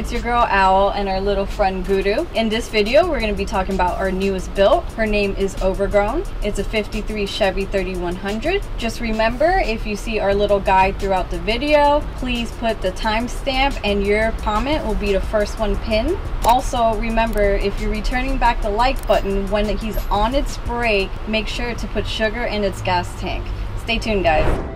it's your girl Owl and our little friend Guru. In this video, we're going to be talking about our newest build. Her name is Overgrown. It's a 53 Chevy 3100. Just remember, if you see our little guide throughout the video, please put the timestamp and your comment will be the first one pinned. Also, remember, if you're returning back the like button when he's on its brake, make sure to put sugar in its gas tank. Stay tuned, guys.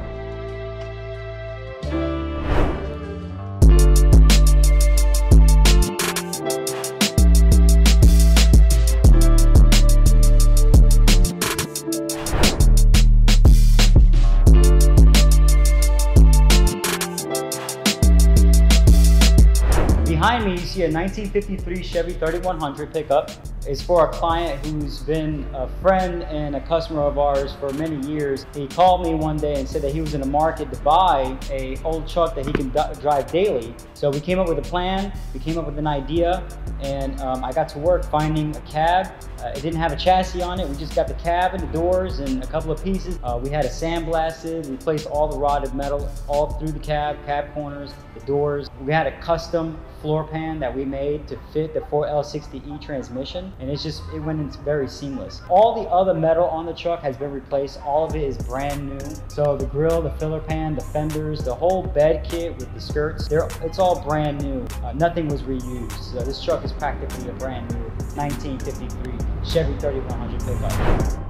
Behind me, you see a 1953 Chevy 3100 pickup. It's for a client who's been a friend and a customer of ours for many years. He called me one day and said that he was in the market to buy an old truck that he can drive daily. So we came up with a plan, we came up with an idea, and I got to work finding a cab. It didn't have a chassis on it. We just got the cab and the doors and a couple of pieces. We had it sandblasted, replaced all the rotted metal all through the cab corners, the doors. We had a custom floor pan that we made to fit the 4L60E transmission, and it went in very seamless. All the other metal on the truck has been replaced. All of it is brand new. So the grille, the filler pan, the fenders, the whole bed kit with the skirts, it's all brand new. Nothing was reused. So this truck is practically a brand new 1953 Chevy 3100 pickup.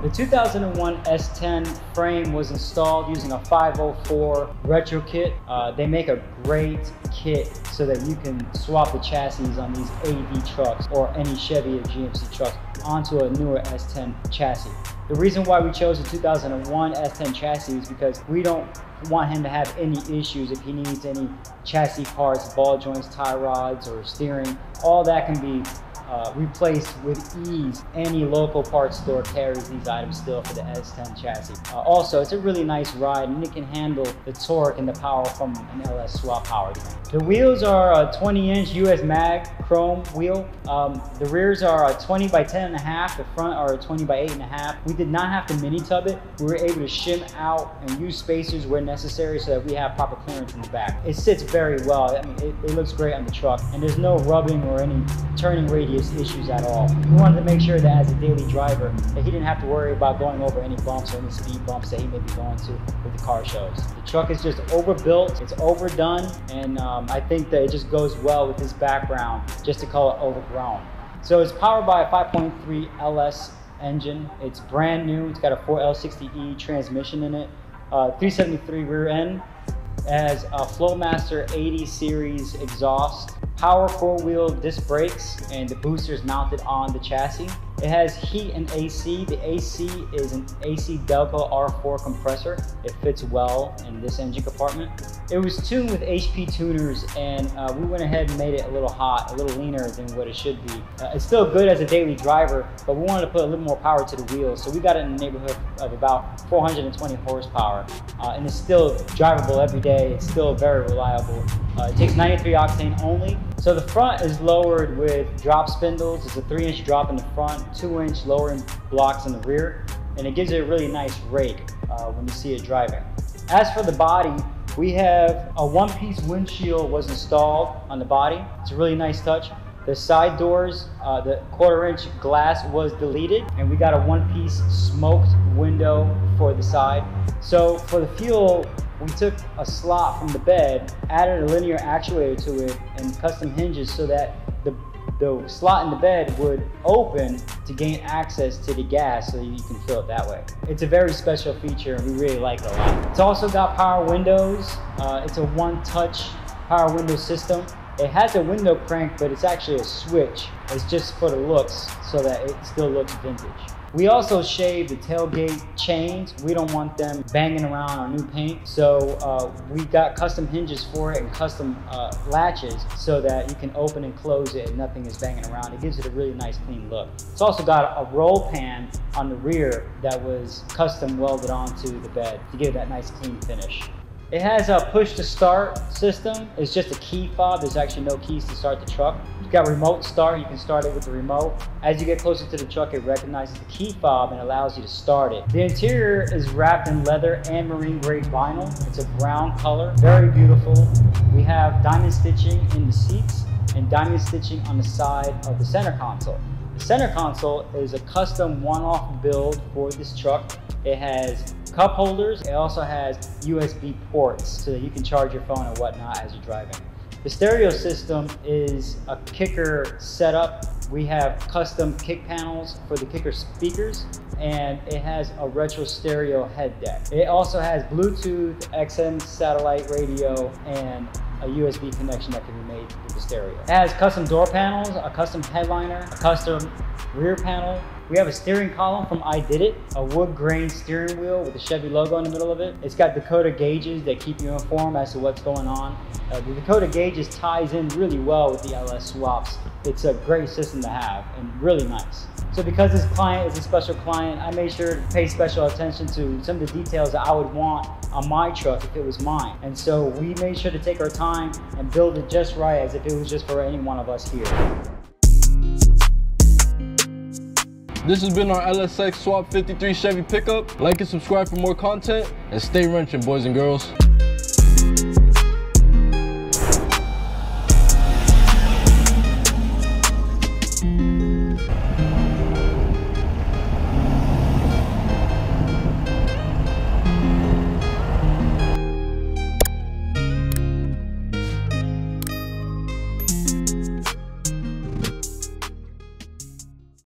The 2001 S10 frame was installed using a 504 retro kit. They make a great kit so that you can swap the chassis on these AV trucks or any Chevy or GMC trucks onto a newer S10 chassis. The reason why we chose the 2001 S10 chassis is because we don't want him to have any issues if he needs any chassis parts, ball joints, tie rods, or steering. All that can be replaced with ease. Any local parts store carries these items still for the S10 chassis. Also, it's a really nice ride and it can handle the torque and the power from an LS swap powertrain. The wheels are a 20-inch US mag chrome wheel. The rears are a 20 by 10.5. The front are a 20 by 8.5. We did not have to mini tub it. We were able to shim out and use spacers where necessary so that we have proper clearance in the back. It sits very well. I mean, it looks great on the truck, and there's no rubbing or any turning radius issues at all. We wanted to make sure that as a daily driver that he didn't have to worry about going over any bumps or any speed bumps that he may be going to with the car shows. The truck is just overbuilt, it's overdone, and I think that it just goes well with his background just to call it Overgrown. So it's powered by a 5.3 LS engine. It's brand new. It's got a 4L60E transmission in it, 373 rear end. It has a Flowmaster 80 series exhaust, power 4-wheel disc brakes, and the booster is mounted on the chassis. It has heat and AC. The AC is an AC Delco R4 compressor. It fits well in this engine compartment. It was tuned with HP tuners, and we went ahead and made it a little hot, a little leaner than what it should be. It's still good as a daily driver, but we wanted to put a little more power to the wheels, so we got it in the neighborhood of about 420 horsepower, and it's still drivable every day. It's still very reliable. It takes 93 octane only. So the front is lowered with drop spindles. It's a 3-inch drop in the front, 2-inch lowering blocks in the rear, and it gives it a really nice rake when you see it driving. As for the body, we have a one-piece windshield was installed on the body. It's a really nice touch. The side doors, the 1/4-inch glass was deleted, and we got a one-piece smoked window for the side. So for the fuel, we took a slot from the bed, added a linear actuator to it, and custom hinges so that the slot in the bed would open to gain access to the gas so you can fill it that way. It's a very special feature and we really like it a lot. It's also got power windows. It's a one-touch power window system. It has a window crank, but it's actually a switch. It's just for the looks so that it still looks vintage. We also shaved the tailgate chains. We don't want them banging around our new paint. So we got custom hinges for it and custom latches so that you can open and close it and nothing is banging around. It gives it a really nice clean look. It's also got a roll pan on the rear that was custom welded onto the bed to give it that nice clean finish. It has a push to start system. It's just a key fob. There's actually no keys to start the truck. You've got remote start. You can start it with the remote. As you get closer to the truck, it recognizes the key fob and allows you to start it. The interior is wrapped in leather and marine grade vinyl. It's a brown color, very beautiful. We have diamond stitching in the seats and diamond stitching on the side of the center console. The center console is a custom one-off build for this truck. It has cup holders. It also has USB ports so that you can charge your phone and whatnot as you're driving. The stereo system is a kicker setup. We have custom kick panels for the kicker speakers, and it has a retro stereo head deck. It also has Bluetooth, XM satellite radio, and a USB connection that can be made with the stereo. It has custom door panels, a custom headliner, a custom rear panel. We have a steering column from I Did It, a wood grain steering wheel with the Chevy logo in the middle of it. It's got Dakota gauges that keep you informed as to what's going on. The Dakota gauges ties in really well with the LS swaps. It's a great system to have and really nice. So because this client is a special client, I made sure to pay special attention to some of the details that I would want on my truck if it was mine. And so we made sure to take our time and build it just right as if it was just for any one of us here. This has been our LSX Swap 53 Chevy pickup. Like and subscribe for more content, and stay wrenching, boys and girls.